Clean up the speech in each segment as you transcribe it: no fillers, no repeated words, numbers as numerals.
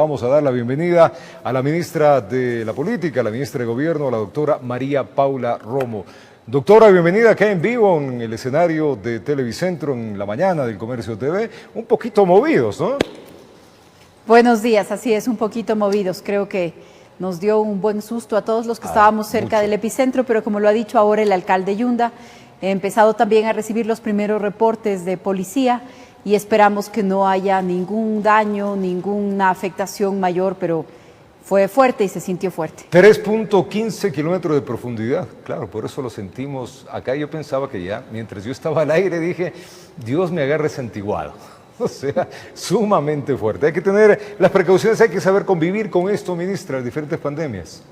Vamos a dar la bienvenida a la ministra de la Política, la ministra de Gobierno, la doctora María Paula Romo. Doctora, bienvenida acá en vivo en el escenario de Televicentro en la mañana del Comercio TV. Un poquito movidos, ¿no? Buenos días, así es, un poquito movidos. Creo que nos dio un buen susto a todos los que estábamos cerca del epicentro, pero como lo ha dicho ahora el alcalde Yunda, he empezado también a recibir los primeros reportes de policía y esperamos que no haya ningún daño, ninguna afectación mayor, pero fue fuerte y se sintió fuerte. 3.15 kilómetros de profundidad, claro, por eso lo sentimos acá. Yo pensaba que ya, mientras yo estaba al aire, dije, Dios me agarre santiguado. O sea, sumamente fuerte. Hay que tener las precauciones, hay que saber convivir con esto, ministra, las diferentes pandemias.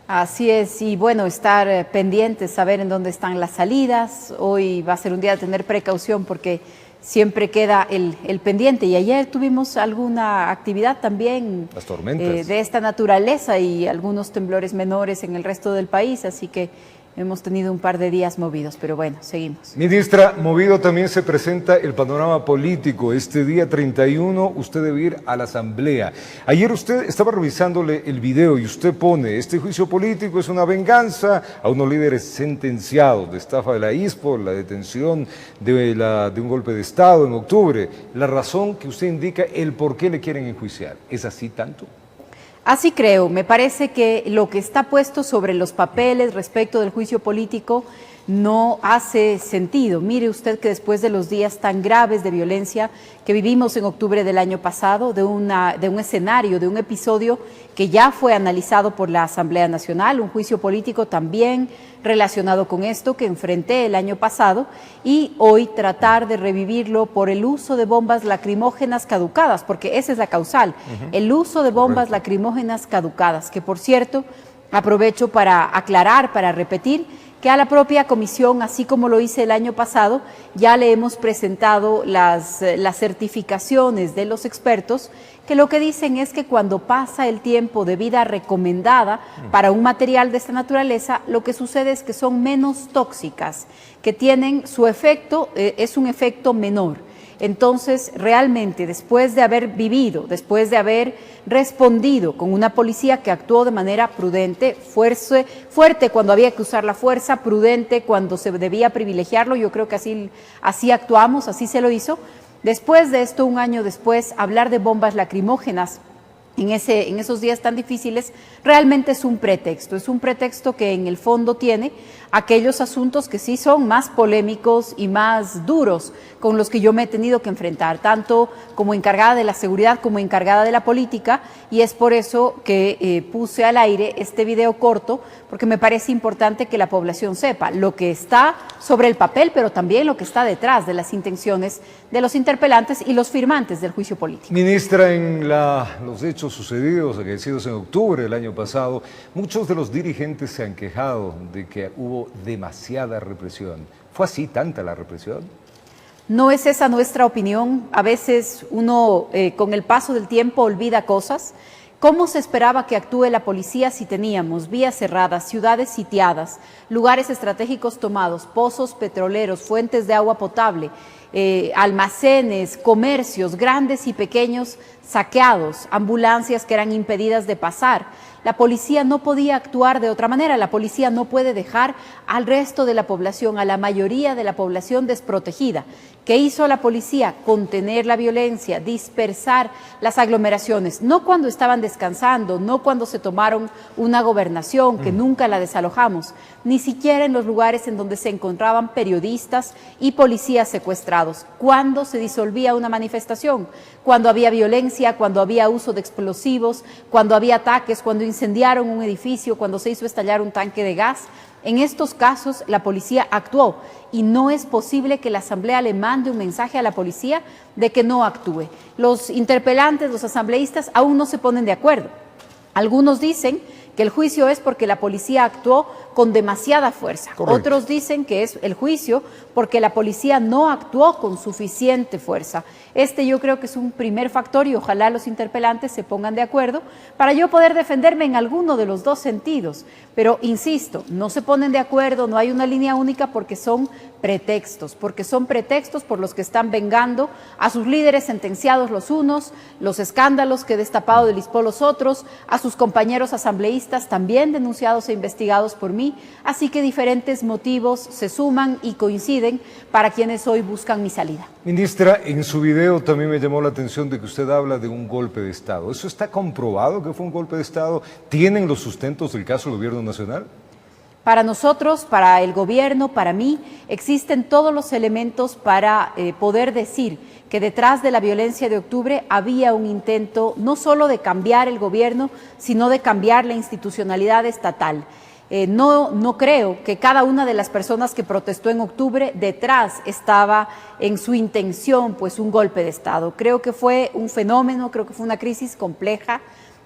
Así es, y bueno, estar pendientes, saber en dónde están las salidas. Hoy va a ser un día de tener precaución porque siempre queda el pendiente. Y ayer tuvimos alguna actividad también, las tormentas, de esta naturaleza y algunos temblores menores en el resto del país, así que hemos tenido un par de días movidos, pero bueno, seguimos. Ministra, movido también se presenta el panorama político. Este día 31 usted debe ir a la Asamblea. Ayer usted estaba revisándole el video y usted pone, este juicio político es una venganza a unos líderes sentenciados de estafa de la ISPO, la detención de un golpe de Estado en octubre. La razón que usted indica, el por qué le quieren enjuiciar, ¿es así tanto? Así creo, me parece que lo que está puesto sobre los papeles respecto del juicio político no hace sentido. Mire usted que después de los días tan graves de violencia que vivimos en octubre del año pasado, de un escenario, de un episodio que ya fue analizado por la Asamblea Nacional, un juicio político también relacionado con esto que enfrenté el año pasado, y hoy tratar de revivirlo por el uso de bombas lacrimógenas caducadas, porque esa es la causal, el uso de bombas lacrimógenas caducadas, que por cierto, aprovecho para aclarar, para repetir, que a la propia comisión, así como lo hice el año pasado, ya le hemos presentado las certificaciones de los expertos, que lo que dicen es que cuando pasa el tiempo de vida recomendada para un material de esta naturaleza, lo que sucede es que son menos tóxicas, que tienen su efecto, es un efecto menor. Entonces, realmente, después de haber vivido, después de haber respondido con una policía que actuó de manera prudente, fuerte cuando había que usar la fuerza, prudente cuando se debía privilegiarlo, yo creo que así actuamos, así se lo hizo. Después de esto, un año después, hablar de bombas lacrimógenas en esos días tan difíciles, realmente es un pretexto que en el fondo tiene aquellos asuntos que sí son más polémicos y más duros con los que yo me he tenido que enfrentar, tanto como encargada de la seguridad como encargada de la política, y es por eso que puse al aire este video corto, porque me parece importante que la población sepa lo que está sobre el papel, pero también lo que está detrás de las intenciones de los interpelantes y los firmantes del juicio político. Ministra, en los hechos sucedidos, acaecidos en octubre del año pasado, muchos de los dirigentes se han quejado de que hubo demasiada represión. ¿Fue así tanta la represión? No es esa nuestra opinión. A veces uno con el paso del tiempo olvida cosas. ¿Cómo se esperaba que actúe la policía si teníamos vías cerradas, ciudades sitiadas, lugares estratégicos tomados, pozos petroleros, fuentes de agua potable, almacenes, comercios grandes y pequeños saqueados, ambulancias que eran impedidas de pasar? La policía no podía actuar de otra manera. La policía no puede dejar al resto de la población, a la mayoría de la población desprotegida. ¿Qué hizo la policía? Contener la violencia, dispersar las aglomeraciones, no cuando estaban descansando, no cuando se tomaron una gobernación, que nunca la desalojamos, ni siquiera en los lugares en donde se encontraban periodistas y policías secuestrados. ¿Cuándo se disolvía una manifestación? Cuando había violencia, cuando había uso de explosivos, cuando había ataques, cuando incendiaron un edificio, cuando se hizo estallar un tanque de gas. En estos casos la policía actuó y no es posible que la Asamblea le mande un mensaje a la policía de que no actúe. Los interpelantes, los asambleístas aún no se ponen de acuerdo. Algunos dicen que el juicio es porque la policía actuó con demasiada fuerza. Correcto. Otros dicen que es el juicio porque la policía no actuó con suficiente fuerza. Yo creo que es un primer factor y ojalá los interpelantes se pongan de acuerdo para yo poder defenderme en alguno de los dos sentidos. Pero insisto, no se ponen de acuerdo, no hay una línea única porque son pretextos por los que están vengando a sus líderes sentenciados los unos, los escándalos que he destapado de Lispó los otros, a sus compañeros asambleístas también denunciados e investigados por mí, así que diferentes motivos se suman y coinciden para quienes hoy buscan mi salida. Ministra, en su video también me llamó la atención de que usted habla de un golpe de Estado. ¿Eso está comprobado que fue un golpe de Estado? ¿Tienen los sustentos del caso del Gobierno Nacional? Para nosotros, para el gobierno, para mí, existen todos los elementos para poder decir que detrás de la violencia de octubre había un intento no solo de cambiar el gobierno, sino de cambiar la institucionalidad estatal. No creo que cada una de las personas que protestó en octubre detrás estaba en su intención pues un golpe de Estado. Creo que fue un fenómeno, creo que fue una crisis compleja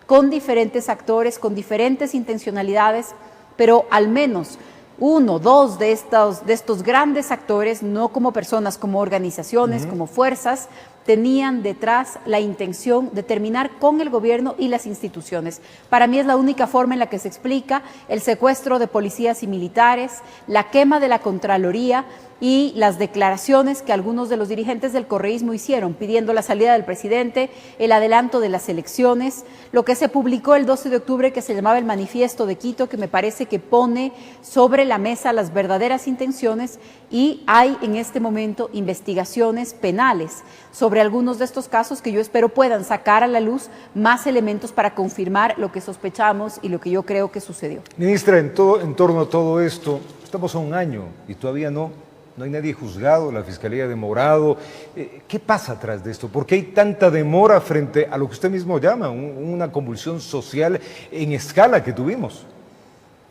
con diferentes actores, con diferentes intencionalidades, pero al menos uno, dos de estos grandes actores, no como personas, como organizaciones, como fuerzas, tenían detrás la intención de terminar con el gobierno y las instituciones. Para mí es la única forma en la que se explica el secuestro de policías y militares, la quema de la Contraloría y las declaraciones que algunos de los dirigentes del correísmo hicieron pidiendo la salida del presidente, el adelanto de las elecciones, lo que se publicó el 12 de octubre que se llamaba el Manifiesto de Quito, que me parece que pone sobre la mesa las verdaderas intenciones, y hay en este momento investigaciones penales sobre algunos de estos casos que yo espero puedan sacar a la luz más elementos para confirmar lo que sospechamos y lo que yo creo que sucedió. Ministra, en torno a todo esto, estamos a un año y todavía no hay nadie juzgado, la Fiscalía ha demorado. ¿Qué pasa atrás de esto? ¿Por qué hay tanta demora frente a lo que usted mismo llama una convulsión social en escala que tuvimos?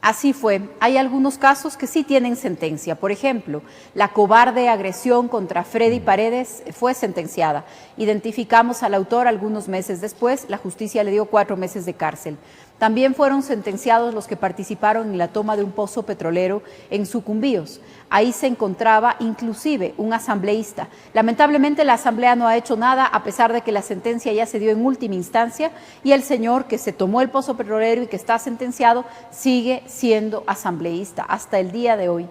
Así fue. Hay algunos casos que sí tienen sentencia. Por ejemplo, la cobarde agresión contra Freddy Paredes fue sentenciada. Identificamos al autor algunos meses después, la justicia le dio 4 meses de cárcel. También fueron sentenciados los que participaron en la toma de un pozo petrolero en Sucumbíos. Ahí se encontraba inclusive un asambleísta. Lamentablemente la asamblea no ha hecho nada a pesar de que la sentencia ya se dio en última instancia y el señor que se tomó el pozo petrolero y que está sentenciado sigue siendo asambleísta hasta el día de hoy.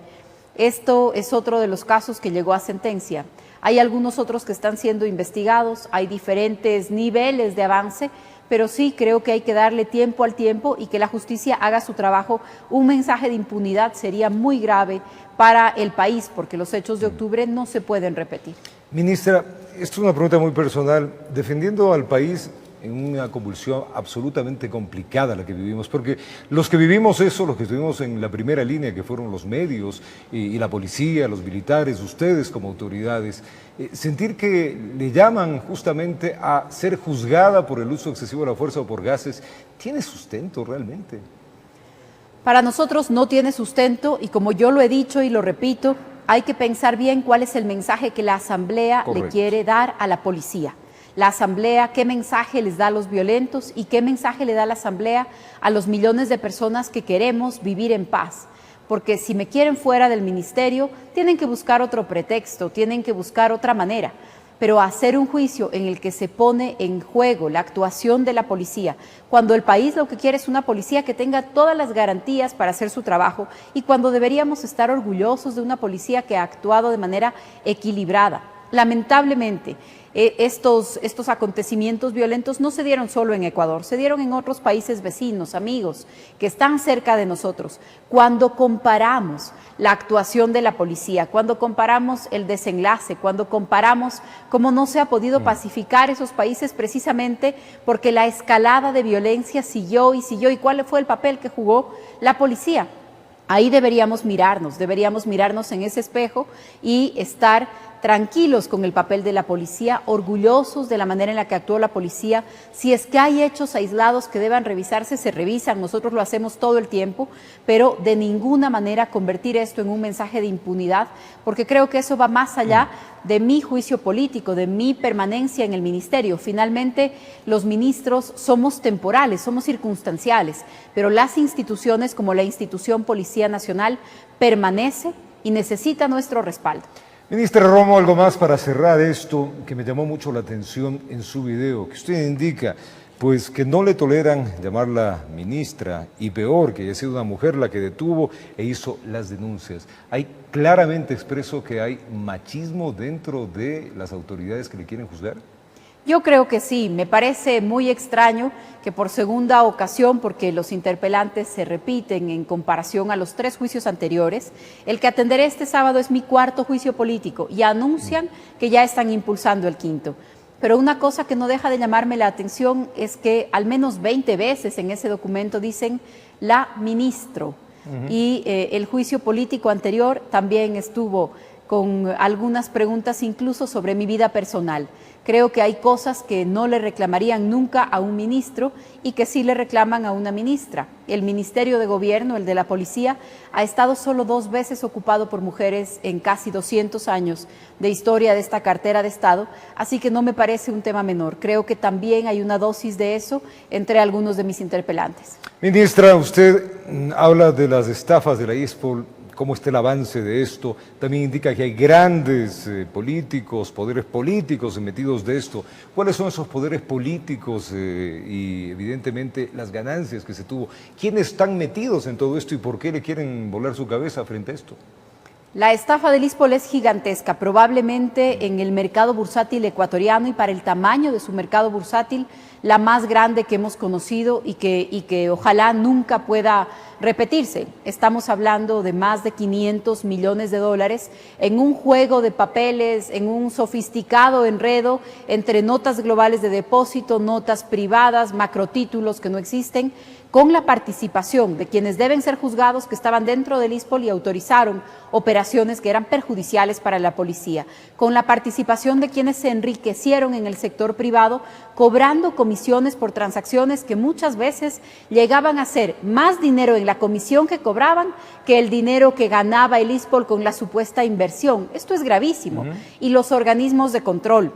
Esto es otro de los casos que llegó a sentencia. Hay algunos otros que están siendo investigados, hay diferentes niveles de avance, pero sí creo que hay que darle tiempo al tiempo y que la justicia haga su trabajo. Un mensaje de impunidad sería muy grave para el país, porque los hechos de octubre no se pueden repetir. Ministra, esto es una pregunta muy personal. Defendiendo al país en una convulsión absolutamente complicada la que vivimos, porque los que vivimos eso, los que estuvimos en la primera línea, que fueron los medios y la policía, los militares, ustedes como autoridades, sentir que le llaman justamente a ser juzgada por el uso excesivo de la fuerza o por gases, ¿tiene sustento realmente? Para nosotros no tiene sustento y como yo lo he dicho y lo repito, hay que pensar bien cuál es el mensaje que la Asamblea le quiere dar a la policía. La Asamblea, qué mensaje les da a los violentos y qué mensaje le da la Asamblea a los millones de personas que queremos vivir en paz. Porque si me quieren fuera del ministerio, tienen que buscar otro pretexto, tienen que buscar otra manera. Pero hacer un juicio en el que se pone en juego la actuación de la policía, cuando el país lo que quiere es una policía que tenga todas las garantías para hacer su trabajo y cuando deberíamos estar orgullosos de una policía que ha actuado de manera equilibrada. Lamentablemente, estos acontecimientos violentos no se dieron solo en Ecuador, se dieron en otros países vecinos, amigos, que están cerca de nosotros. Cuando comparamos la actuación de la policía, cuando comparamos el desenlace, cuando comparamos cómo no se ha podido pacificar esos países precisamente porque la escalada de violencia siguió y cuál fue el papel que jugó la policía. Ahí deberíamos mirarnos en ese espejo y estar tranquilos con el papel de la policía, orgullosos de la manera en la que actuó la policía. Si es que hay hechos aislados que deban revisarse, se revisan, nosotros lo hacemos todo el tiempo, pero de ninguna manera convertir esto en un mensaje de impunidad, porque creo que eso va más allá de mi juicio político, de mi permanencia en el ministerio. Finalmente, los ministros somos temporales, somos circunstanciales, pero las instituciones como la institución Policía Nacional permanece y necesita nuestro respaldo. Ministra Romo, algo más para cerrar esto que me llamó mucho la atención en su video, que usted indica pues que no le toleran llamarla ministra y peor, que haya sido una mujer la que detuvo e hizo las denuncias. Hay claramente expreso que hay machismo dentro de las autoridades que le quieren juzgar. Yo creo que sí, me parece muy extraño que por segunda ocasión, porque los interpelantes se repiten en comparación a los 3 juicios anteriores, el que atenderé este sábado es mi 4º juicio político y anuncian que ya están impulsando el 5º. Pero una cosa que no deja de llamarme la atención es que al menos 20 veces en ese documento dicen la ministro. Y el juicio político anterior también estuvo con algunas preguntas incluso sobre mi vida personal. Creo que hay cosas que no le reclamarían nunca a un ministro y que sí le reclaman a una ministra. El Ministerio de Gobierno, el de la Policía, ha estado solo 2 veces ocupado por mujeres en casi 200 años de historia de esta cartera de Estado, así que no me parece un tema menor. Creo que también hay una dosis de eso entre algunos de mis interpelantes. Ministra, usted habla de las estafas de la ISPOL. ¿Cómo está el avance de esto? También indica que hay grandes políticos, poderes políticos metidos de esto. ¿Cuáles son esos poderes políticos y evidentemente las ganancias que se tuvo? ¿Quiénes están metidos en todo esto y por qué le quieren volar su cabeza frente a esto? La estafa del ISPOL es gigantesca, probablemente en el mercado bursátil ecuatoriano y para el tamaño de su mercado bursátil, la más grande que hemos conocido y que ojalá nunca pueda repetirse. Estamos hablando de más de 500 millones de dólares en un juego de papeles, en un sofisticado enredo entre notas globales de depósito, notas privadas, macrotítulos que no existen, con la participación de quienes deben ser juzgados que estaban dentro del ISPOL y autorizaron operaciones que eran perjudiciales para la policía, con la participación de quienes se enriquecieron en el sector privado, cobrando comisiones por transacciones que muchas veces llegaban a ser más dinero en la comisión que cobraban que el dinero que ganaba el ISPOL con la supuesta inversión. Esto es gravísimo. Y los organismos de control,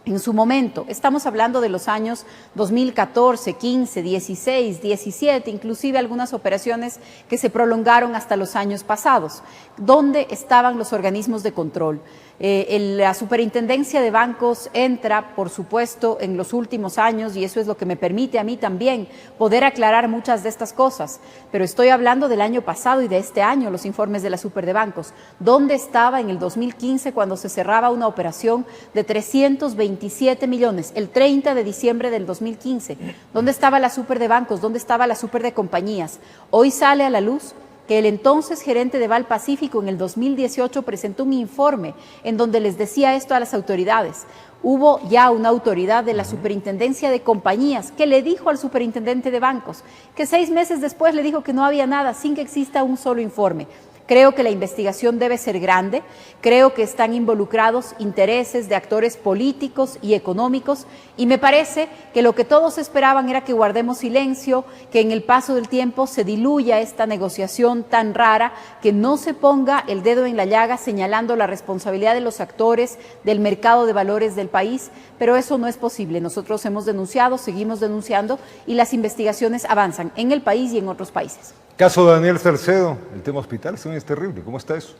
en su momento, estamos hablando de los años 2014, 15, 16, 17, inclusive algunas operaciones que se prolongaron hasta los años pasados. ¿Dónde estaban los organismos de control? La superintendencia de bancos entra, por supuesto, en los últimos años y eso es lo que me permite a mí también poder aclarar muchas de estas cosas. Pero estoy hablando del año pasado y de este año, los informes de la Super de Bancos. ¿Dónde estaba en el 2015 cuando se cerraba una operación de 327 millones, el 30 de diciembre del 2015? ¿Dónde estaba la Super de Bancos? ¿Dónde estaba la Super de Compañías? Hoy sale a la luz que el entonces gerente de Val Pacífico en el 2018 presentó un informe en donde les decía esto a las autoridades. Hubo ya una autoridad de la Superintendencia de Compañías que le dijo al superintendente de bancos que 6 meses después le dijo que no había nada sin que exista un solo informe. Creo que la investigación debe ser grande, creo que están involucrados intereses de actores políticos y económicos y me parece que lo que todos esperaban era que guardemos silencio, que en el paso del tiempo se diluya esta negociación tan rara, que no se ponga el dedo en la llaga señalando la responsabilidad de los actores del mercado de valores del país, pero eso no es posible. Nosotros hemos denunciado, seguimos denunciando y las investigaciones avanzan en el país y en otros países. Caso de Daniel Salcedo, el tema hospital, es terrible. ¿Cómo está eso?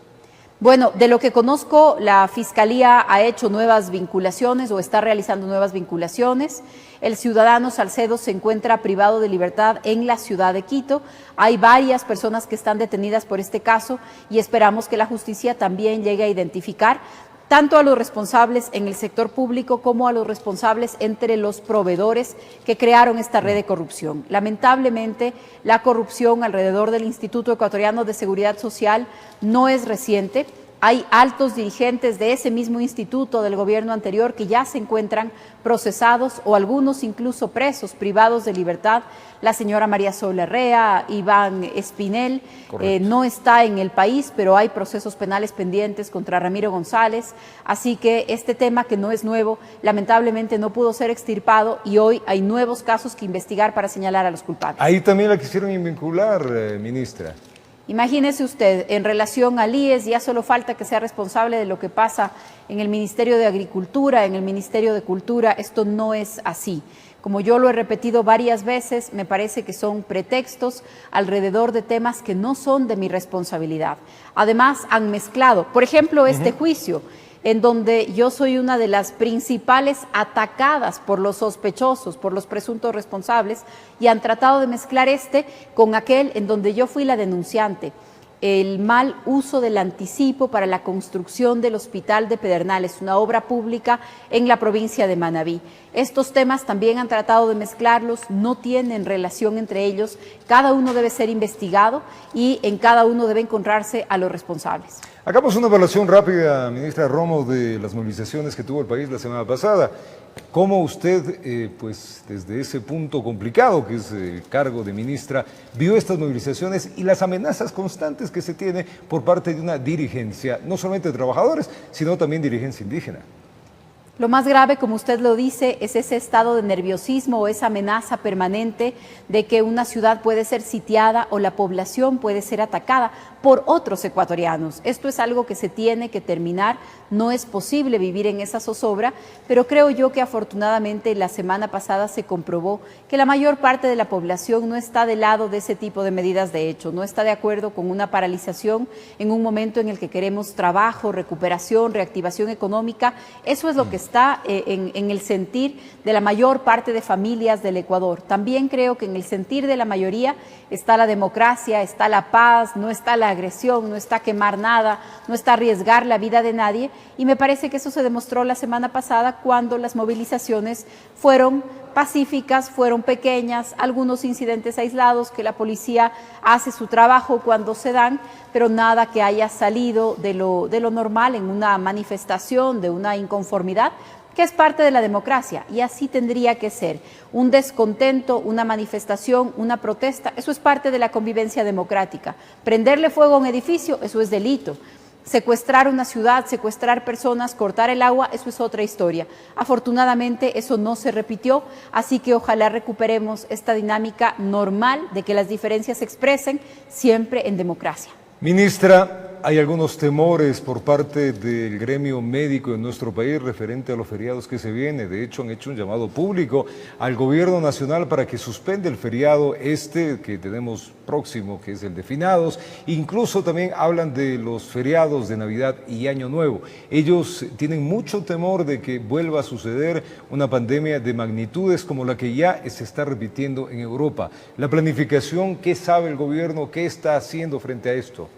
Bueno, de lo que conozco, la Fiscalía ha hecho nuevas vinculaciones o está realizando nuevas vinculaciones. El ciudadano Salcedo se encuentra privado de libertad en la ciudad de Quito. Hay varias personas que están detenidas por este caso y esperamos que la justicia también llegue a identificar tanto a los responsables en el sector público como a los responsables entre los proveedores que crearon esta red de corrupción. Lamentablemente, la corrupción alrededor del Instituto Ecuatoriano de Seguridad Social no es reciente. Hay altos dirigentes de ese mismo instituto del gobierno anterior que ya se encuentran procesados o algunos incluso presos, privados de libertad. La señora María Sol Herrea, Iván Espinel, no está en el país, pero hay procesos penales pendientes contra Ramiro González. Así que este tema, que no es nuevo, lamentablemente no pudo ser extirpado y hoy hay nuevos casos que investigar para señalar a los culpables. Ahí también la quisieron vincular, ministra. Imagínese usted, en relación al IES, ya solo falta que sea responsable de lo que pasa en el Ministerio de Agricultura, en el Ministerio de Cultura. Esto no es así. Como yo lo he repetido varias veces, me parece que son pretextos alrededor de temas que no son de mi responsabilidad. Además, han mezclado, por ejemplo, este juicio, en donde yo soy una de las principales atacadas por los sospechosos, por los presuntos responsables, y han tratado de mezclar este con aquel en donde yo fui la denunciante. El mal uso del anticipo para la construcción del Hospital de Pedernales, una obra pública en la provincia de Manabí. Estos temas también han tratado de mezclarlos, no tienen relación entre ellos, cada uno debe ser investigado y en cada uno debe encontrarse a los responsables. Hagamos una evaluación rápida, ministra Romo, de las movilizaciones que tuvo el país la semana pasada. ¿Cómo usted, pues desde ese punto complicado que es el cargo de ministra, vio estas movilizaciones y las amenazas constantes que se tiene por parte de una dirigencia, no solamente de trabajadores, sino también dirigencia indígena? Lo más grave, como usted lo dice, es ese estado de nerviosismo o esa amenaza permanente de que una ciudad puede ser sitiada o la población puede ser atacada por otros ecuatorianos. Esto es algo que se tiene que terminar, no es posible vivir en esa zozobra, pero creo yo que afortunadamente la semana pasada se comprobó que la mayor parte de la población no está del lado de ese tipo de medidas de hecho, no está de acuerdo con una paralización en un momento en el que queremos trabajo, recuperación, reactivación económica. Eso es lo que está en el sentir de la mayor parte de familias del Ecuador. También creo que en el sentir de la mayoría está la democracia, está la paz, no está la agresión, no está quemar nada, no está arriesgar la vida de nadie, y me parece que eso se demostró la semana pasada cuando las movilizaciones fueron pacíficas, fueron pequeñas, algunos incidentes aislados que la policía hace su trabajo cuando se dan, pero nada que haya salido de lo normal en una manifestación, de una inconformidad, que es parte de la democracia, y así tendría que ser. Un descontento, una manifestación, una protesta, eso es parte de la convivencia democrática. Prenderle fuego a un edificio, eso es delito. Secuestrar una ciudad, secuestrar personas, cortar el agua, eso es otra historia. Afortunadamente eso no se repitió, así que ojalá recuperemos esta dinámica normal de que las diferencias se expresen siempre en democracia. Ministra, hay algunos temores por parte del gremio médico de nuestro país referente a los feriados que se vienen. De hecho, han hecho un llamado público al gobierno nacional para que suspenda el feriado que tenemos próximo, que es el de finados. Incluso también hablan de los feriados de Navidad y Año Nuevo. Ellos tienen mucho temor de que vuelva a suceder una pandemia de magnitudes como la que ya se está repitiendo en Europa. La planificación, ¿qué sabe el gobierno? ¿Qué está haciendo frente a esto?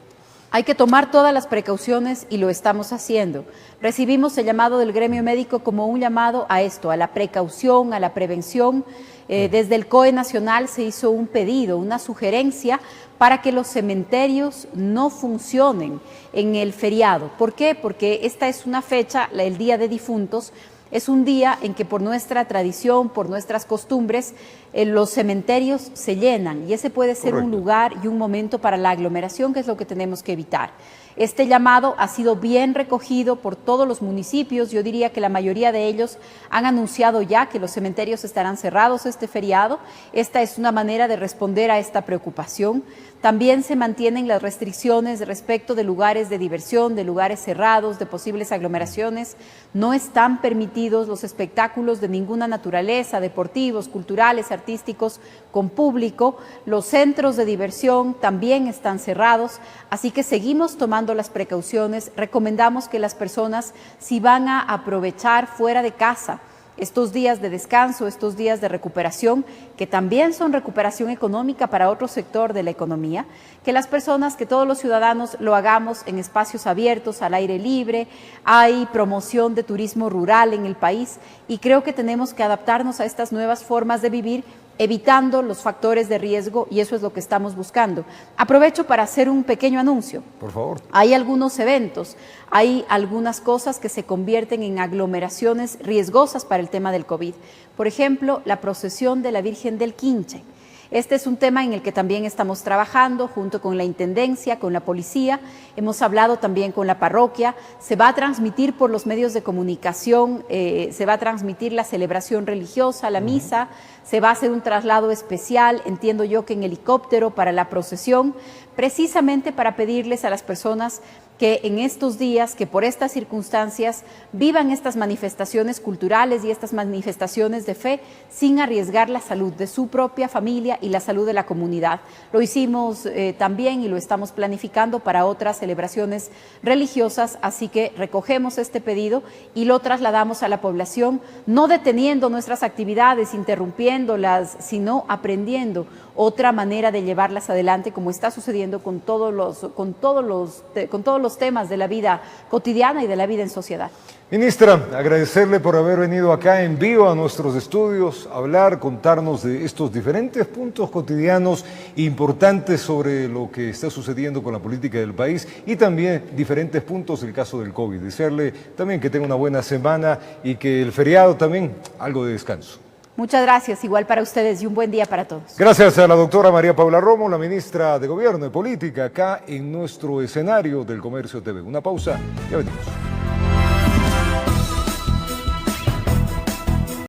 Hay que tomar todas las precauciones y lo estamos haciendo. Recibimos el llamado del gremio médico como un llamado a esto, a la precaución, a la prevención. Desde el COE Nacional se hizo un pedido, una sugerencia para que los cementerios no funcionen en el feriado. ¿Por qué? Porque esta es una fecha, el Día de Difuntos, es un día en que por nuestra tradición, por nuestras costumbres, los cementerios se llenan y ese puede ser un lugar y un momento para la aglomeración, que es lo que tenemos que evitar. Este llamado ha sido bien recogido por todos los municipios. Yo diría que la mayoría de ellos han anunciado ya que los cementerios estarán cerrados este feriado. Esta es una manera de responder a esta preocupación. También se mantienen las restricciones respecto de lugares de diversión, de lugares cerrados, de posibles aglomeraciones. No están permitidos los espectáculos de ninguna naturaleza, deportivos, culturales, artísticos, con público. Los centros de diversión también están cerrados, así que seguimos tomando las precauciones. Recomendamos que las personas, si van a aprovechar fuera de casa estos días de descanso, estos días de recuperación, que también son recuperación económica para otro sector de la economía, que las personas, que todos los ciudadanos lo hagamos en espacios abiertos, al aire libre. Hay promoción de turismo rural en el país y creo que tenemos que adaptarnos a estas nuevas formas de vivir evitando los factores de riesgo, y eso es lo que estamos buscando. Aprovecho para hacer un pequeño anuncio. Por favor. Hay algunos eventos, hay algunas cosas que se convierten en aglomeraciones riesgosas para el tema del COVID. Por ejemplo, la procesión de la Virgen del Quinche. Este es un tema en el que también estamos trabajando junto con la Intendencia, con la Policía. Hemos hablado también con la parroquia. Se va a transmitir por los medios de comunicación, se va a transmitir la celebración religiosa, la misa, se va a hacer un traslado especial, entiendo yo que en helicóptero para la procesión, precisamente para pedirles a las personas que en estos días, que por estas circunstancias, vivan estas manifestaciones culturales y estas manifestaciones de fe sin arriesgar la salud de su propia familia y la salud de la comunidad. Lo hicimos también y lo estamos planificando para otras celebraciones religiosas, así que recogemos este pedido y lo trasladamos a la población, no deteniendo nuestras actividades, interrumpiéndolas, sino aprendiendo otra manera de llevarlas adelante, como está sucediendo con todos los temas de la vida cotidiana y de la vida en sociedad. Ministra, agradecerle por haber venido acá en vivo a nuestros estudios, hablar, contarnos de estos diferentes puntos cotidianos importantes sobre lo que está sucediendo con la política del país y también diferentes puntos del caso del COVID. Desearle también que tenga una buena semana y que el feriado también algo de descanso. Muchas gracias, igual para ustedes y un buen día para todos. Gracias a la doctora María Paula Romo, la ministra de Gobierno y Política, acá en nuestro escenario del Comercio TV. Una pausa, ya venimos.